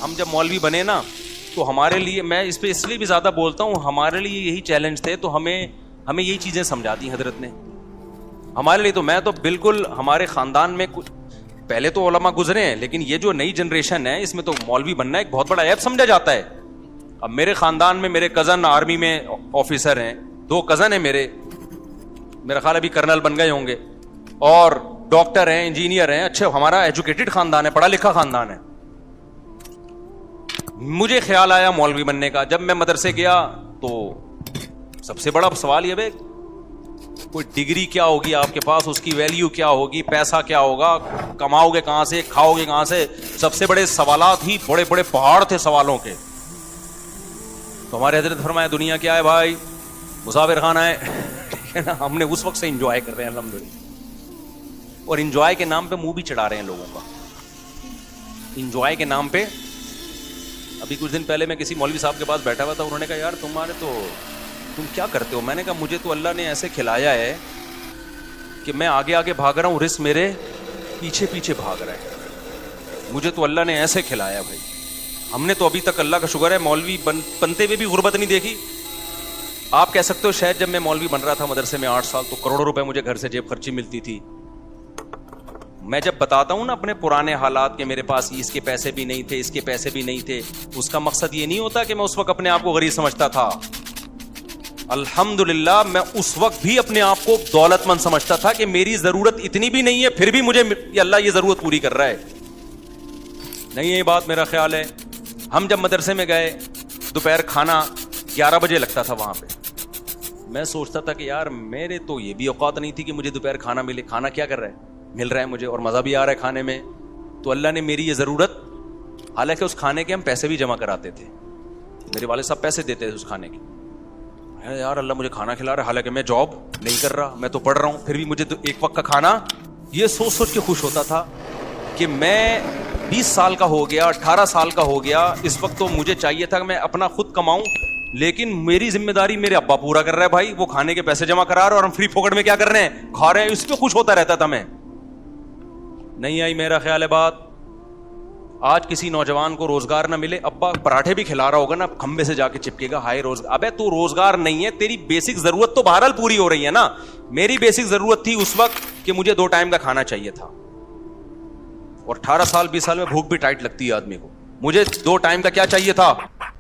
ہم جب مولوی بنے نا تو ہمارے لیے، میں اس پہ اس لیے بھی زیادہ بولتا ہوں، ہمارے لیے یہی چیلنج تھے، تو ہمیں یہی چیزیں سمجھا دی حضرت نے ہمارے لیے. تو میں تو بالکل ہمارے خاندان میں پہلے تو علماء گزرے ہیں، لیکن یہ جو نئی جنریشن ہے اس میں تو مولوی بننا ایک بہت بڑا عیب سمجھا جاتا ہے. اب میرے خاندان میں میرے کزن آرمی میں آفیسر ہیں، 2 کزن ہیں میرا خیال ابھی کرنل بن گئے ہوں گے، اور ڈاکٹر ہیں، انجینئر ہیں. اچھا ہمارا ایجوکیٹڈ خاندان ہے، پڑھا لکھا خاندان ہے. مجھے خیال آیا مولوی بننے کا. جب میں مدرسے گیا تو سب سے بڑا سوال یہ ہے کوئی ڈگری کیا ہوگی آپ کے پاس، اس کی ویلیو کیا ہوگی، پیسہ کیا ہوگا، کماؤ گے کہاں سے، کھاؤ گے کہاں سے. سب سے بڑے سوالات ہی بڑے بڑے پہاڑ تھے سوالوں کے. تو ہمارے حضرت فرمایا دنیا کیا ہے بھائی، مسافر خانہ ہے. ہم نے اس وقت سے انجوائے کر رہے ہیں الحمدللہ، اور انجوائے کے نام پہ منہ بھی چڑھا رہے ہیں لوگوں کا. انجوائے کے نام پہ. ابھی کچھ دن پہلے میں کسی مولوی صاحب کے پاس بیٹھا ہوا تھا، انہوں نے کہا یار تم کیا کرتے ہو؟ میں نے کہا مجھے تو اللہ نے ایسے کھلایا ہے کہ میں آگے آگے بھاگ رہا ہوں، رزق میرے پیچھے پیچھے بھاگ رہا ہے. مجھے تو اللہ نے ایسے کھلایا بھائی. ہم نے تو ابھی تک اللہ کا شکر ہے مولوی بنتے ہوئے بھی غربت نہیں دیکھی. آپ کہہ سکتے ہو شاید جب میں مولوی بن رہا تھا مدرسے میں 8 سال، تو کروڑوں روپے مجھے گھر سے جیب خرچی ملتی تھی. میں جب بتاتا ہوں نا اپنے پرانے حالات کہ میرے پاس اس کے پیسے بھی نہیں تھے، اس کے پیسے بھی نہیں تھے، اس کا مقصد یہ نہیں ہوتا کہ میں اس وقت اپنے آپ کو غریب سمجھتا تھا. الحمدللہ میں اس وقت بھی اپنے آپ کو دولت مند سمجھتا تھا کہ میری ضرورت اتنی بھی نہیں ہے، پھر بھی مجھے اللہ یہ ضرورت پوری کر رہا ہے. نہیں یہ بات میرا خیال ہے. ہم جب مدرسے میں گئے، دوپہر کھانا 11 بجے لگتا تھا وہاں پہ. میں سوچتا تھا کہ یار میرے تو یہ بھی اوقات نہیں تھی کہ مجھے دوپہر کھانا ملے. کھانا کیا کر رہا ہے، مل رہا ہے مجھے، اور مزہ بھی آ رہا ہے کھانے میں. تو اللہ نے میری یہ ضرورت، حالانکہ اس کھانے کے ہم پیسے بھی جمع کراتے تھے، میرے والد صاحب پیسے دیتے تھے اس کھانے کے. یار اللہ مجھے کھانا کھلا رہا ہے، حالانکہ میں جاب نہیں کر رہا، میں تو پڑھ رہا ہوں، پھر بھی مجھے تو ایک وقت کا کھانا. یہ سوچ سوچ کے خوش ہوتا تھا کہ میں 20 سال کا ہو گیا، 18 سال کا ہو گیا. اس وقت تو مجھے چاہیے تھا کہ میں اپنا خود کماؤں، لیکن میری ذمہ داری میرے ابا پورا کر رہا ہے بھائی. وہ کھانے کے پیسے جمع کرا رہا ہے اور ہم فری پھوکٹ میں کیا کر رہے ہیں، کھا رہے ہیں. اس پہ خوش ہوتا رہتا تھا میں. نہیں آئی میرا خیال ہے بات. آج کسی نوجوان کو روزگار نہ ملے، ابا پراٹھے بھی کھلا رہا ہوگا نا، کھمبے سے جا کے چپکے گا ہائے روزگار. ابے تو روزگار نہیں ہے، تیری بیسک ضرورت تو بہرحال پوری ہو رہی ہے نا. میری بیسک ضرورت تھی اس وقت کہ مجھے 2 ٹائم کا کھانا چاہیے تھا، اور 18 سال 20 سال میں بھوک بھی ٹائٹ لگتی ہے آدمی کو. مجھے 2 ٹائم کا کیا چاہیے تھا،